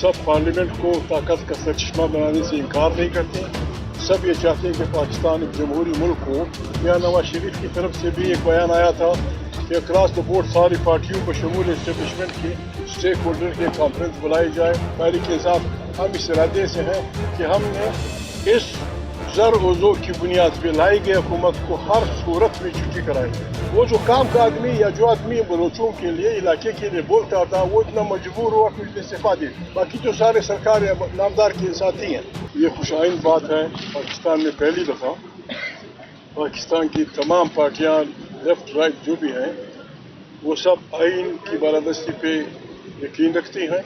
सब पार्लियामेंट को ताकत का सरचश्मा बनाने से इनकार नहीं करते। सब ये चाहते हैं कि पाकिस्तान एक जमहूरी मुल्क हो। मियां नवाज शरीफ की तरफ से भी एक बयान आया था कि अक्रॉस द बोर्ड सारी पार्टियों को शमूल इस्टेब्लिशमेंट की स्टेक होल्डर की कॉन्फ्रेंस बुलाई जाए। तहरीक इंसाफ हम इस इरादे से हैं कि हमने इस ज़र और ज़ोर की बुनियाद पर लाई गई हुकूमत को हर सूरत में छुट्टी कराएंगे। वो जो काम का आदमी या जो आदमी बलोचों के लिए इलाके के लिए बोलता था वो इतना मजबूर हुआ कि उसने इस्तीफा दे। बाकी तो सारे सरकार या नामदार के साथी हैं। ये खुशाइन बात है, पाकिस्तान में पहली दफ़ा पाकिस्तान की तमाम पार्टियां लेफ्ट राइट जो भी हैं वो सब आइन की बालादस्ती पे यकीन रखती हैं।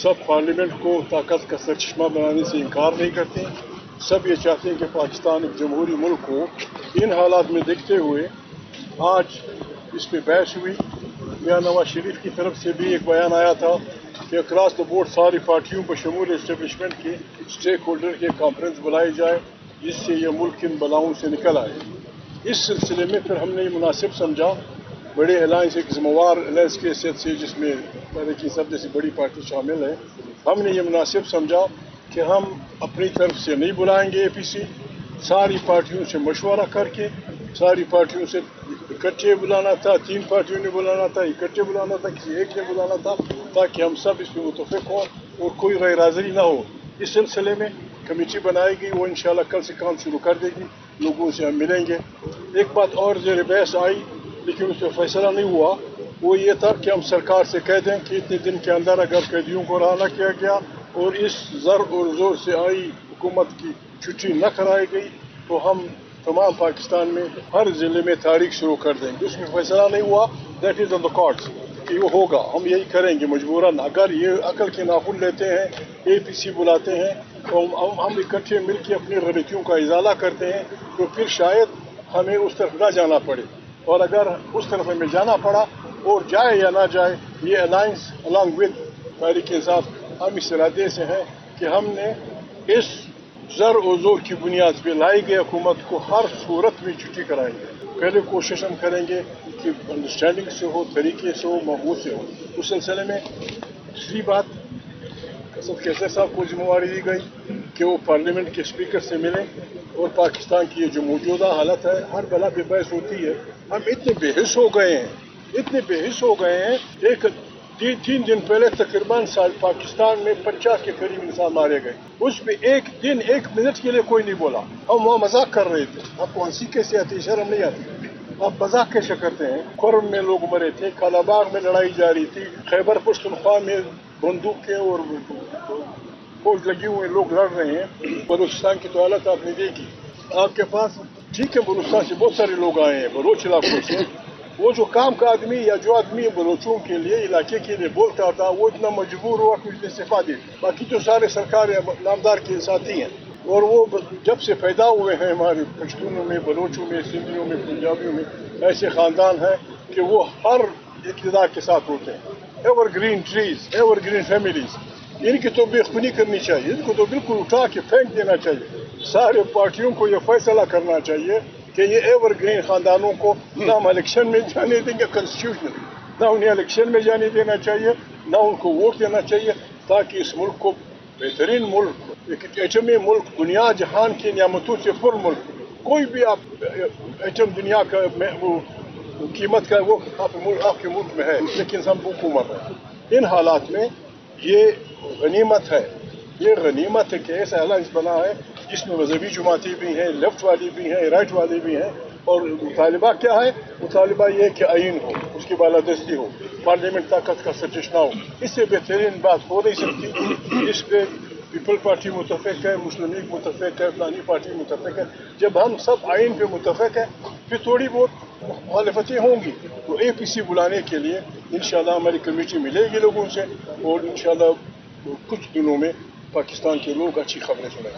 सब पार्लियामेंट को ताकत का सरचश्मा बनाने से इनकार नहीं करते। सब ये चाहते हैं कि पाकिस्तान एक जमहूरी मुल्क हो। इन हालात में देखते हुए आज इस पर बहस हुई। मियां नवाज शरीफ की तरफ से भी एक बयान आया था कि अक्रॉस द बोर्ड सारी पार्टियों को शमूल इस्टेब्लिशमेंट की स्टेक होल्डर की कॉन्फ्रेंस बुलाई जाए जिससे यह मुल्क इन बलाओं से निकल आए। इस सिलसिले में फिर हमने ये मुनासिब समझा, बड़े अलायंस एक ज़िम्मेवार अलायंस के हैसियत से जिसमें तहरीक सब जैसी बड़ी पार्टी शामिल है, हमने ये मुनासिब समझा कि हम अपनी तरफ से नहीं बुलाएंगे APC। सारी पार्टियों से मशवरा करके सारी पार्टियों से इकट्ठे बुलाना था, 3 पार्टियों ने बुलाना था, इकट्ठे बुलाना था, किसी एक ने बुलाना था, ताकि हम सब इसमें मुतफिक हों और कोई गैर हाज़िरी ना हो। इस सिलसिले में कमेटी बनाएगी, वो इंशाल्लाह कल से काम शुरू कर देगी, लोगों से हम मिलेंगे। एक बात और ज़ेर बहस आई लेकिन उस पर फैसला नहीं हुआ, वो ये था कि हम सरकार से कह दें कि इतने दिन के अंदर अगर कैदियों को रहा न किया गया और इस ज़र और ज़ोर से आई हुकूमत की छुट्टी न कराई गई तो हम तमाम पाकिस्तान में हर ज़िले में तारीख शुरू कर देंगे। उसमें फैसला नहीं हुआ, that is on the courts कि वो होगा, हम यही करेंगे मजबूरन। अगर ये अकल के नाखून लेते हैं, APC बुलाते हैं तो हम इकट्ठे मिल के अपनी गलतियों का इजाला करते हैं तो फिर शायद हमें उस तरफ ना जाना पड़े। और अगर उस तरफ हमें जाना पड़ा और जाए या ना जाए, ये alliance along with Tehreek Insaf हम इस इरादे से हैं कि हमने इस ज़र और ज़ोर की बुनियाद पर लाई गई हुकूमत को हर सूरत में छुट्टी कराएंगे। पहले कोशिश हम करेंगे कि अंडरस्टैंडिंग से हो, तरीके से हो, महबूब से हो। उस सिलसिले में दूसरी बात, कसद कैसर साहब को जिम्मेवारी दी गई कि वो पार्लियामेंट के स्पीकर से मिलें और पाकिस्तान की ये जो मौजूदा हालत है, हर बला पे बहस होती है। हम इतने बेहिस हो गए हैं, इतने बेहिस हो गए हैं। एक 3 दिन पहले तकरीबन पाकिस्तान में 50 के करीब इंसान मारे गए, उस पर एक दिन 1 मिनट के लिए कोई नहीं बोला। हम वहाँ मजाक कर रहे थे। आपको हंसी कैसे आती, शर्म नहीं आती? आप मजाक कैसे करते हैं? खुर्म में लोग मरे थे, कालाबाग में लड़ाई जारी थी, खैबर पख्तूनख्वा में बंदूकें और फौज लगी हुए लोग लड़ रहे हैं। बलूचिस्तान की तो हालत आपने देखी। आपके पास ठीक है, बलूचिस्तान से बहुत सारे लोग आए हैं, बलोच इलाकों से। वो जो काम का आदमी या जो आदमी बलोचों के लिए इलाके के लिए बोलता था वो इतना मजबूर हुआ कि उसने इस्तीफा दे। बाकी तो सारे सरकार या नामदार के साथी हैं। और वो जब से पैदा हुए हैं हमारे पश्तूनों में, बलोचों में, सिंधियों में, पंजाबियों में ऐसे ख़ानदान हैं कि वो हर इक़्तिदार के साथ होते हैं। एवरग्रीन ट्रीज, एवरग्रीन फैमिलीज, इनकी तो बेखुनी करनी चाहिए, इनको तो बिल्कुल उठा के फेंक देना चाहिए। सारे पार्टियों को ये फैसला करना चाहिए कि ये एवरग्रीन ख़ानदानों को ना हम इलेक्शन में जाने देंगे कॉन्स्टिट्यूशनल, ना उन्हें इलेक्शन में जाने देना चाहिए, ना उनको वोट देना चाहिए, ताकि इस मुल्क को बेहतरीन मुल्क, एक एटमी मुल्क, दुनिया जहान की नियामतों से पुर मुल्क, कोई भी आप एटम दुनिया का वो कीमत का वो आपके मुल्क में है, लेकिन हम भूखों मर रहे हैं। इन हालात में ये गनीमत है, ये गनीमत है कि ऐसा अलायंस बना है जिसमें मजहबी जमातें भी हैं, लेफ्ट वाली भी हैं, राइट वाली भी हैं। और मुतालिबा क्या है? मुतालिबा ये है कि आइन हो, उसकी बालादस्ती हो, पार्लियामेंट ताकत का सरचश्मा हो। इससे बेहतरीन बात हो नहीं सकती। इस पर पीपल पार्टी मुतफिक है, मुस्लिम लीग मुतफिक है, फलानी पार्टी मुतफिक है। जब हम सब आइन पे मुतफिक हैं फिर थोड़ी बहुत मुखालफतें होंगी। तो APC बुलाने के लिए इंशाल्लाह हमारी कमेटी मिलेगी लोगों से और इंशाल्लाह कुछ दिनों में पाकिस्तान के लोग अच्छी खबरें सुनेंगे।